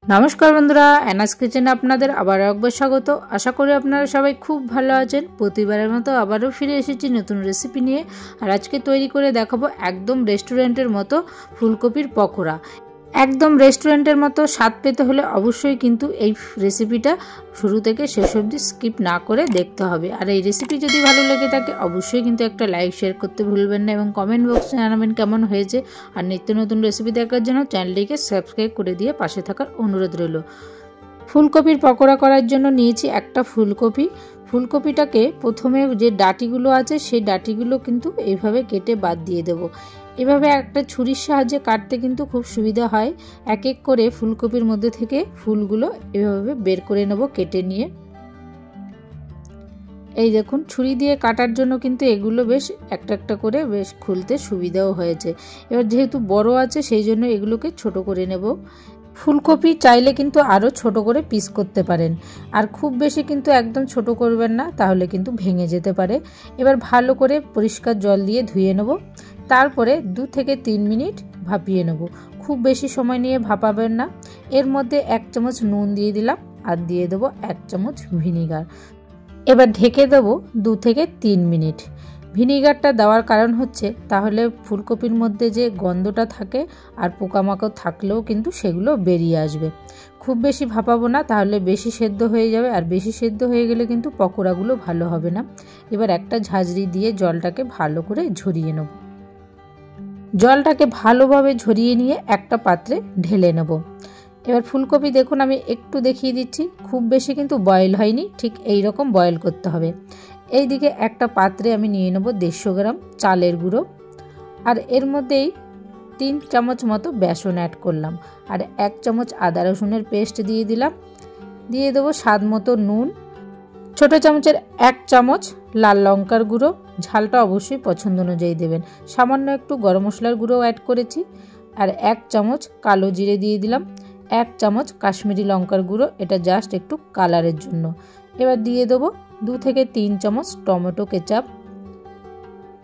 नमस्कार बंधुरा एनास किचेने आपनादेर आबार एकबार स्वागत। आशा करी आपनारा सबाई खूब भालो आछेन। प्रतिबारेर मतो आबारो फिरे एसेछि नतुन रेसिपि निये। आर आजके तैरि करे देखाबो एकदम रेस्टुरेंटेर मतो फुलकपिर पकोड़ा। एकदम रेस्टुरेंटेर मतो स्वाद पेते हले अवश्यई किन्तु एई रेसिपिटा शुरू थेके शेष अब्दि स्किप ना करे देखते हबे। आर एई रेसिपि जोदि भालो लेगे थाके अवश्यई किन्तु एकटा लाइक शेयर करते भुलबेन ना एबं कमेंट बक्से जानाबेन केमन हयेछे। आर नित्य नतुन रेसिपि देखार जोन्नो चैनेलटिके सबस्क्राइब करे दिये पाशे थाकार अनुरोध रइलो। फुलकपिर पकोड़ा करार जोन्नो नियेछि एकटा फुलकपि। फुलकपिटाके प्रथमे जे डाटिगुलो आछे सेई डाटिगुलो किन्तु एइभाবে केटे बाद दिये देब। एभाবে একটা ছুরির সাহায্যে কাটতে কিন্তু খুব সুবিধা হয়। এক এক করে ফুলকপির মধ্যে থেকে ফুলগুলো এভাবে বের করে নেব কেটে নিয়ে। এই দেখুন ছুরি দিয়ে কাটার জন্য কিন্তু এগুলো বেশ একটা একটা করে বেশ খুলতে সুবিধাও হয়েছে। এবার যেহেতু বড় আছে সেই জন্য এগুলোকে ছোট করে নেব। ফুলকপি চাইলে কিন্তু আরো ছোট করে পিস করতে পারেন। আর খুব বেশি কিন্তু একদম ছোট করবেন না, তাহলে কিন্তু ভেঙে যেতে পারে। এবার ভালো করে পরিষ্কার জল দিয়ে ধুয়ে নেব। তারপরে 2 থেকে 3 মিনিট ভাপিয়ে নেব। খুব বেশি সময় নিয়ে ভাপাবেন না। এর মধ্যে 1 চামচ নুন দিয়ে দিলাম আর দিয়ে দেব 1 চামচ ভিনিগার। এবার ঢেকে দেব 2 থেকে 3 মিনিট। ভিনিগারটা দেওয়ার কারণ হচ্ছে তাহলে ফুলকপির মধ্যে যে গন্ধটা থাকে আর পোকামাকড় থাকলেও কিন্তু সেগুলো বেরিয়ে আসবে। খুব বেশি ভাপাবো না, তাহলে বেশি সেদ্ধ হয়ে যাবে। আর বেশি সেদ্ধ হয়ে গেলে কিন্তু পকোড়াগুলো ভালো হবে না। এবার একটা ঝাঁঝরি দিয়ে জলটাকে ভালো করে ঝরিয়ে নেব। জলটাকে ভালোভাবে ঝরিয়ে নিয়ে একটা পাত্রে ঢেলে নেব। এবার ফুলকপি দেখুন আমি একটু দেখিয়ে দিচ্ছি, খুব বেশি কিন্তু বয়েল হয়নি, ঠিক এই রকম বয়েল করতে হবে। এইদিকে একটা পাত্রে আমি নিয়ে নেব 150 গ্রাম চালের গুঁড়ো। আর এর মধ্যেই 3 চামচ মতো বেসন অ্যাড করলাম। আর 1 চামচ আদা রসুনের পেস্ট দিয়ে দিলাম। দিয়ে দেবো স্বাদ মতো নুন। ছোট চামচের 1 চামচ লাল লঙ্কার গুঁড়ো, ঝালটা অবশ্যই পছন্দ অনুযায়ী দেবেন। সামান্য একটু গরম মশলার গুঁড়ো অ্যাড করেছি। আর 1 চামচ কালো জিরে দিয়ে দিলাম। 1 চামচ কাশ্মীরি লঙ্কার গুঁড়ো, এটা জাস্ট একটু কালারের জন্য। এবার দিয়ে দেবো 2 থেকে 3 চামচ টমেটো কেচাপ।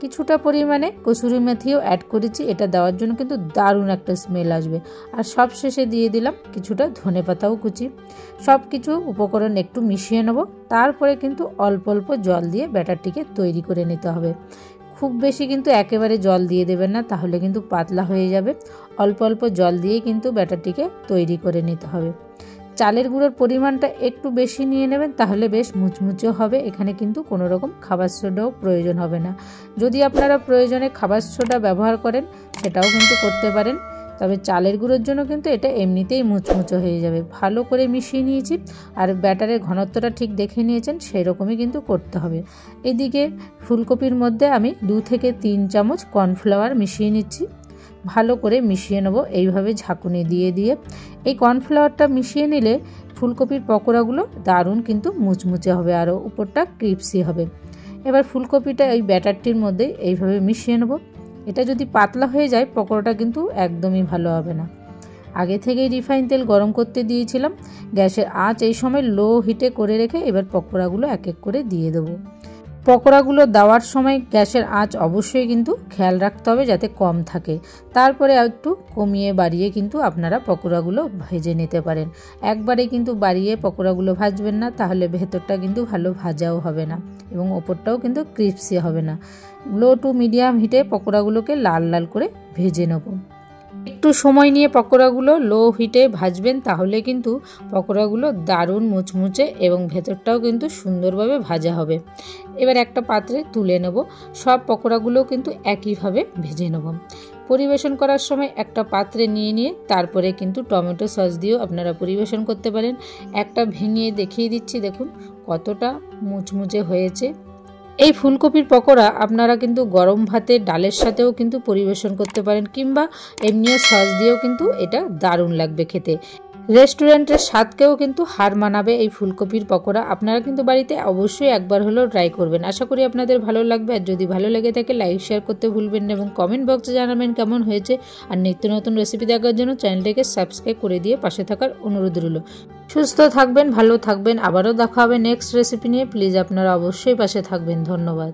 কিছুটা পরিমাণে কসুরি মেথিও অ্যাড করেছি, এটা দেওয়ার জন্য কিন্তু দারুণ একটা স্মেল আসবে। আর সব শেষে দিয়ে দিলাম কিছুটা ধনেপাতাও কুচি। সব কিছু উপকরণ একটু মিশিয়ে নেব। তারপরে কিন্তু অল্প অল্প জল দিয়ে ব্যাটারটিকে তৈরি করে নিতে হবে। খুব বেশি কিন্তু একেবারে জল দিয়ে দেবেন না, তাহলে কিন্তু পাতলা হয়ে যাবে। অল্প অল্প জল দিয়ে কিন্তু ব্যাটারটিকে তৈরি করে নিতে হবে। চালের গুঁড়োর পরিমাণটা একটু বেশি নিয়ে নেবেন, তাহলে বেশ মুচমুচে হবে। এখানে কিন্তু কোনো রকম খাবার সোডাও প্রয়োজন হবে না। যদি আপনারা প্রয়োজনে খাবার সোডা ব্যবহার করেন সেটাও কিন্তু করতে পারেন, তবে চালের গুঁড়োর জন্য কিন্তু এটা এমনিতেই মুচমুচে হয়ে যাবে। ভালো করে মিশিয়ে নিয়েছি। আর ব্যাটারের ঘনত্বটা ঠিক দেখে নিয়েছেন, সেই রকমই কিন্তু করতে হবে। এদিকে ফুলকপির মধ্যে আমি 2 থেকে 3 চামচ কর্নফ্লাওয়ার মিশিয়ে নিচ্ছি। ভালো করে মিশিয়ে নেব এইভাবে ঝাঁকুনি দিয়ে দিয়ে। এই কর্নফ্লাওয়ারটা মিশিয়ে নিলে ফুলকপির পকোড়াগুলো দারুণ কিন্তু মুচমুচে হবে, আরও উপরটা ক্রিপসি হবে। এবার ফুলকপিটা এই ব্যাটারটির মধ্যে এইভাবে মিশিয়ে নেব। এটা যদি পাতলা হয়ে যায় পকোড়াটা কিন্তু একদমই ভালো হবে না। আগে থেকেই রিফাইন তেল গরম করতে দিয়েছিলাম। গ্যাসের আঁচ এই সময় লো হিটে করে রেখে এবার পকোড়াগুলো এক এক করে দিয়ে দেবো। পকোড়াগুলো দেওয়ার সময় গ্যাসের আঁচ অবশ্যই কিন্তু খেয়াল রাখতে হবে যাতে কম থাকে। তারপরে একটু কমিয়ে বাড়িয়ে কিন্তু আপনারা পকোড়াগুলো ভেজে নিতে পারেন। একবারে কিন্তু বাড়িয়ে পকোড়াগুলো ভাজবেন না, তাহলে ভেতরটা কিন্তু ভালো ভাজাও হবে না এবং ওপরটাও কিন্তু ক্রিপসি হবে না। লো টু মিডিয়াম হিটে পকোড়াগুলোকে লাল লাল করে ভেজে নেব। একটু সময় নিয়ে পকোড়াগুলো লো হিটে ভাজবেন, তাহলে কিন্তু পকোড়াগুলো দারুণ মুচমুচে এবং ভেতরটাও কিন্তু সুন্দরভাবে ভাজা হবে। এবার একটা পাত্রে তুলে নেব। সব পকোড়াগুলো কিন্তু একইভাবে ভেজে নেব। পরিবেশন করার সময় একটা পাত্রে নিয়ে নিয়ে তারপরে কিন্তু টমেটো সস দিয়েও আপনারা পরিবেশন করতে পারেন। একটা ভেঙে দেখিয়ে দিচ্ছি, দেখুন কতটা মুচমুচে হয়েছে। এই ফুলকপির পকোড়া আপনারা কিন্তু গরম ভাতে ডালের সাথেও কিন্তু পরিবেশন করতে পারেন, কিংবা এমনিও সস দিয়েও কিন্তু এটা দারুণ লাগবে খেতে। রেস্টুরেন্টের স্বাদকেও কিন্তু হার মানাবে এই ফুলকপির পকোড়া। আপনারা কিন্তু বাড়িতে অবশ্যই একবার হলেও ট্রাই করবেন। আশা করি আপনাদের ভালো লাগবে। আর যদি ভালো লেগে থাকে লাইক শেয়ার করতে ভুলবেন না এবং কমেন্ট বক্সে জানাবেন কেমন হয়েছে। আর নিত্য নতুন রেসিপি দেখার জন্য চ্যানেলটিকে সাবস্ক্রাইব করে দিয়ে পাশে থাকার অনুরোধ রইল। সুস্থ থাকবেন, ভালো থাকবেন। আবারও দেখা হবে নেক্সট রেসিপি নিয়ে। প্লিজ আপনারা অবশ্যই পাশে থাকবেন। ধন্যবাদ।